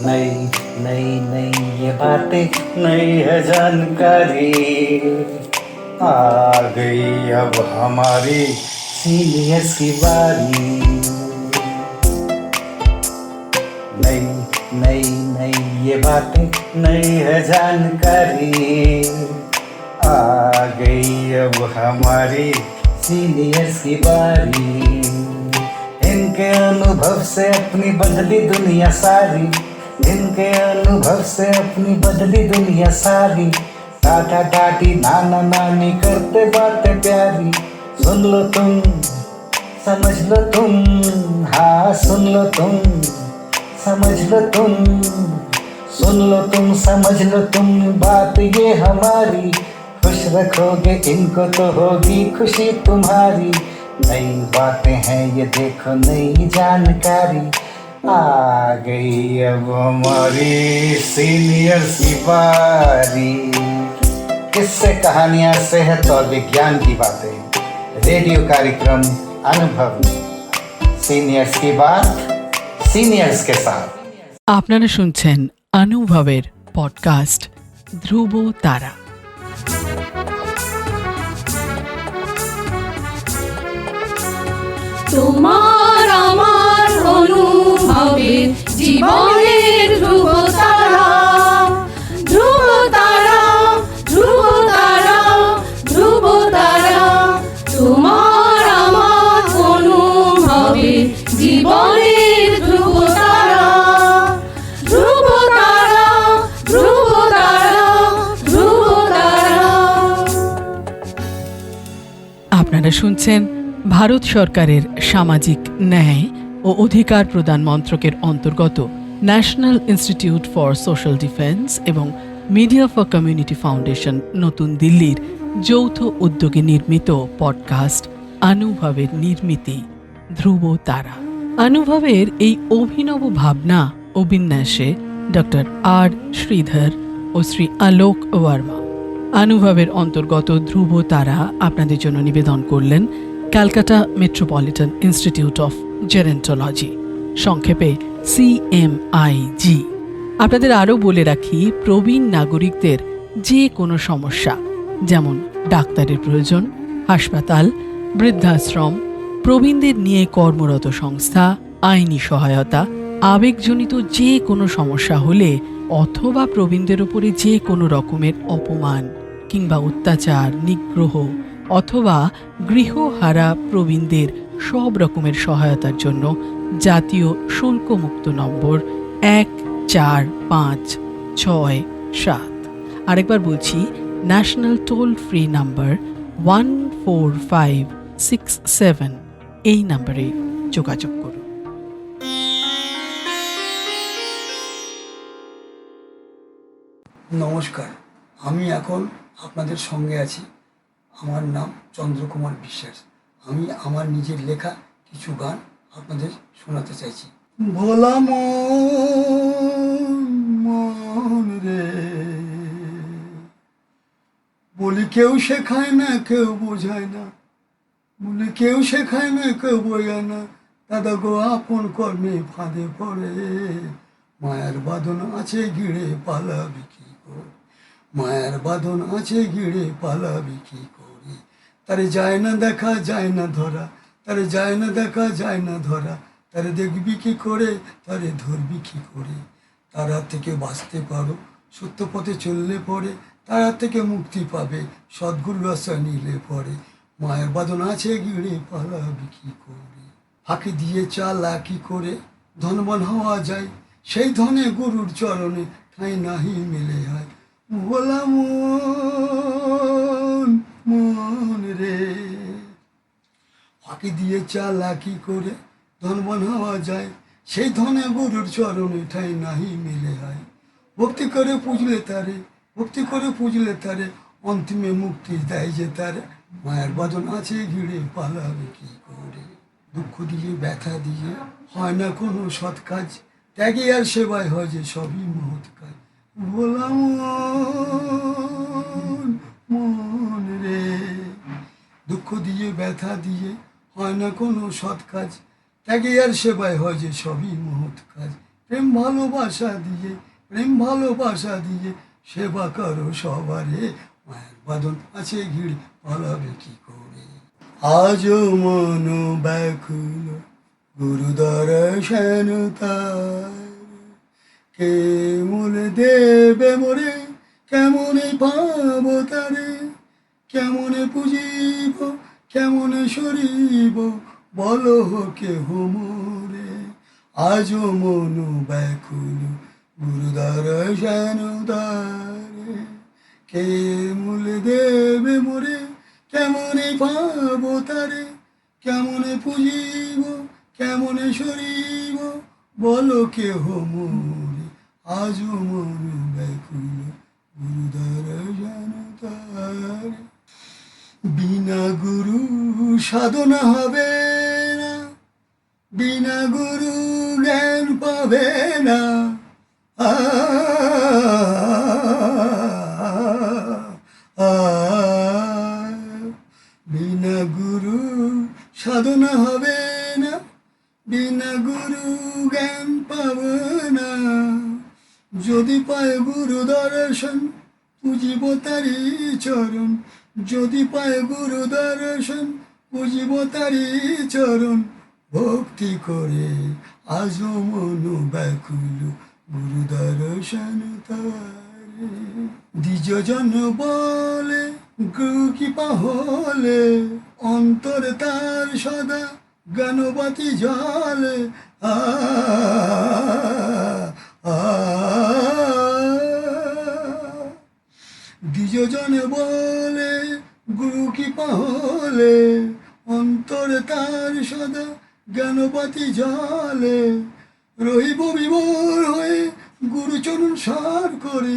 नई नई नई ये बातें नई है जानकारी आ गई अब हमारी सीनियर्स की बारी। नई नई नई ये बातें नई है जानकारी आ गई अब हमारी सीनियर्स की बारी। इनके अनुभव से अपनी बदली दुनिया सारी, इनके अनुभव से अपनी बदली दुनिया सारी। टाटा टाटी नाना नानी करते बातें प्यारी। सुन लो तुम, समझ लो तुम, हाँ सुन लो तुम, समझ लो तुम, सुन लो तुम, समझ लो तुम, बात ये हमारी। खुश रखोगे इनको तो होगी खुशी तुम्हारी। नई बातें हैं ये देखो नई जानकारी आ गई अब हमारी सीनियर्स की बारी। किस्से कहानियां सेहत और विज्ञान की बातें, रेडियो कार्यक्रम अनुभव में सीनियर्स की बात सीनियर्स के साथ। আপনারা শুনছেন অনুভবের পডকাস্ট ধ্রুব তারা। তোমার আমার অনুভবের জীবনের ধ্রুব তারা, ধ্রুব তারা, ধ্রুব তারা, ধ্রুব তারা। তোমার আমার অনুভবের জীবনের ধ্রুব তারা, ধ্রুব তারা, ধ্রুব তারা, ধ্রুব তারা। আপনারা শুনছেন ভারত সরকারের সামাজিক ন্যায় ও অধিকার প্রদান মন্ত্রকের অন্তর্গত national institute for social defence এবং মিডিয়া ফর কমিউনিটি ফাউন্ডেশন নতুন দিল্লির যৌথ উদ্যোগে নির্মিত পডকাস্ট অনুভবের নির্মিতি ধ্রুব তারা। অনুভবের এই অভিনব ভাবনা ও বিন্যাসে ডক্টর আর শ্রীধর ও শ্রী আলোক ওয়ার্মা। অনুভবের অন্তর্গত ধ্রুব তারা আপনাদের জন্য নিবেদন করলেন Calcutta metropolitan institute of gerontology, সংক্ষেপে CMIG। আপনাদের আরও বলে রাখি, প্রবীণ নাগরিকদের যে কোনো সমস্যা, যেমন ডাক্তারের প্রয়োজন, হাসপাতাল, বৃদ্ধাশ্রম, প্রবীণদের নিয়ে কর্মরত সংস্থা, আইনি সহায়তা, আবেগজনিত যে কোনো সমস্যা হলে অথবা প্রবীণদের উপরে যে কোনো রকমের অপমান কিংবা অত্যাচার, নিগ্রহ অথবা গৃহহারা প্রবীণদের সব রকমের সহায়তার জন্য জাতীয় শুল্কমুক্ত নম্বর 145667। আরেকবার বলছি, ন্যাশনাল টোল ফ্রি নাম্বার 14567। এই নম্বরে যোগাযোগ করুন। নমস্কার, আমি এখন আপনাদের সঙ্গে আছি। আমার নাম চন্দ্রকুমার বিশ্বাস। আমি আমার নিজের লেখা কিছু গান আপনাদের শোনাতে চাইছি। ভোলা মন রে, বলি কেউ শেখায় না কেউ বোঝায় না, বলি কেউ শেখায় না কেউ বোঝায় না, দাদা গো আপন কর্মে ফাঁদে পড়ে, মায়ের বাঁধন আছে ঘিরে পালাবি কি করে, মায়ের বাঁধন আছে ঘিরে পালাবি কি করে। তারে যায় না দেখা যায় না ধরা, তারে যায় না দেখা যায় না ধরা, তারে দেখবি কি করে তারে ধরবি কি করে। তার হাত থেকে বাঁচতে পারো সত্য পথে চললে পরে, তার হাত থেকে মুক্তি পাবে সদ্গুরু আশ্রয় নিলে পরে, মায়ের বাঁধন আছে ঘিরে পালাবি কি করে। ফাঁকি দিয়ে চালাকি করে ধনবান হওয়া যায়, সেই ধনে গুরুর চরণে ঠাঁই নাহি মেলে হয়। ভোলা মন রে, ফাঁকি দিয়ে চালাকি করে ধনবান হওয়া যায়, সেই ধনে গুরুর চরণে ঠাঁই নাহি মেলে হয়। ভক্তি করে পুজলে তারে, ভক্তি করে পুজলে তারে, অন্তিমে মুক্তি দেয় যে তারে, মায়ের বাঁধন আছে ঘিরে পালাবে কি করে। দুঃখ দিয়ে ব্যথা দিয়ে হয় না কোনো সৎ কাজ, ত্যাগে আর সেবায় হয় যে সবই মহৎ কাজ। ভোলা মন রে, দুঃখ দিয়ে ব্যথা দিয়ে হয় না কোনো সৎ কাজ, ত্যাগে আর সেবায় হয় যে সবই মহৎ কাজ। প্রেম ভালোবাসা দিয়ে, প্রেম ভালোবাসা দিয়ে সেবা করো সবারে, মায়ের বাঁধন আছে ঘিরে পালাবে কি করে। আজও মন ব্যাকুল গুরু দর্শন তার, কে মূল দেবে মোরে কেমনে পাব তারে, কেমনে পুজিব কেমনে সরিব বলো কেহ মোরে। আজও মন ব্যাকুল গুরু দর্শন তারে, কে মূল দেবে মোরে কেমনে পাব তারে, কেমনে পুজিব কেমনে সরিব বলো কেহ মোরে। আজও মন ব্যাকুল গুরু দর্শন তারে। বিনা গুরু সাধনা হবে না, বিনা গুরু জ্ঞান পাবে না। বিনা গুরু সাধনা হবে না, বিনা গুরু জ্ঞান পাবে না। যদি পায় গুরু দর্শন পুজিব তারি চরণ, যদি পায় গুরু দর্শন পুজিব তারি চরণ। ভক্তি করে আজও মন ব্যাকুল গুরু দর্শন তারে। দ্বিজজন বলে গুরু কৃপা হলে, অন্তর তার সদা জ্ঞানবাতি জলে। দ্বিজজন বলে গুরু কৃপা হলে, অন্তরে তার সদা জ্ঞানবাতি জলে। রহিব বিভোর হয়ে গুরুচরণ সার করে,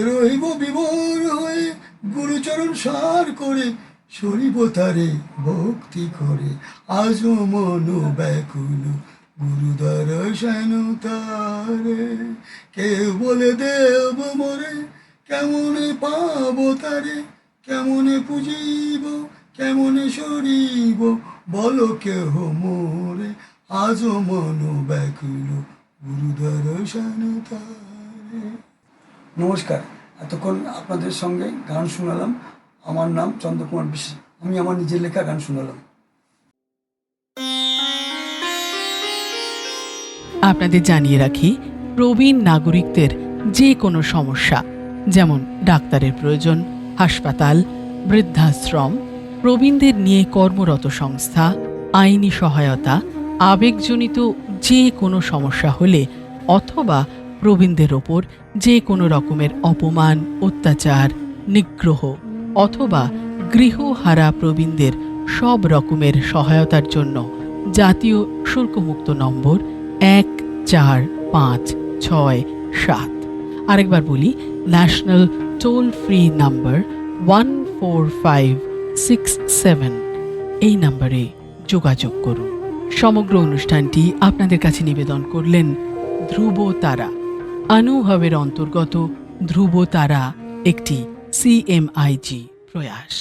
রহিব বিভোর হয়ে গুরুচরণ সার করে, সরিব তারে ভক্তি করে। আজও মন ব্যাকুল গুরু দর্শন তারে, কেউ বলে দেব মোরে কেমনে পাব তারে, কেমনে পুজিব কেমনে সরিব বলো কেহ মোরে। আজও মন ব্যাকুল গুরু দর্শন তারে। নমস্কার, এতক্ষণ আপনাদের সঙ্গে গান শোনালাম। আমার নাম চন্দ্রকুমার বিশ্বাস, আমি আমার নিজের লেখা গান শোনালাম। আপনাদের জানিয়ে রাখি, প্রবীণ নাগরিকদের যে কোনো সমস্যা, যেমন ডাক্তারের প্রয়োজন, হাসপাতাল, বৃদ্ধাশ্রম, প্রবীণদের নিয়ে কর্মরত সংস্থা, আইনি সহায়তা, আবেগজনিত যে কোনো সমস্যা হলে, অথবা প্রবীণদের ওপর যে কোনো রকমের অপমান, অত্যাচার, নিগ্রহ অথবা গৃহহারা প্রবীণদের সব রকমের সহায়তার জন্য জাতীয় শুল্কমুক্ত নম্বর 145667। আরেকবার বলি, ন্যাশনাল টোল ফ্রি নাম্বার 14567, এই নম্বরে যোগাযোগ করুন। সমগ্র অনুষ্ঠানটি আপনাদের কাছে নিবেদন করলেন ধ্রুব তারা। অনুভবের অন্তর্গত ধ্রুব তারা একটি CMIG প্রয়াস।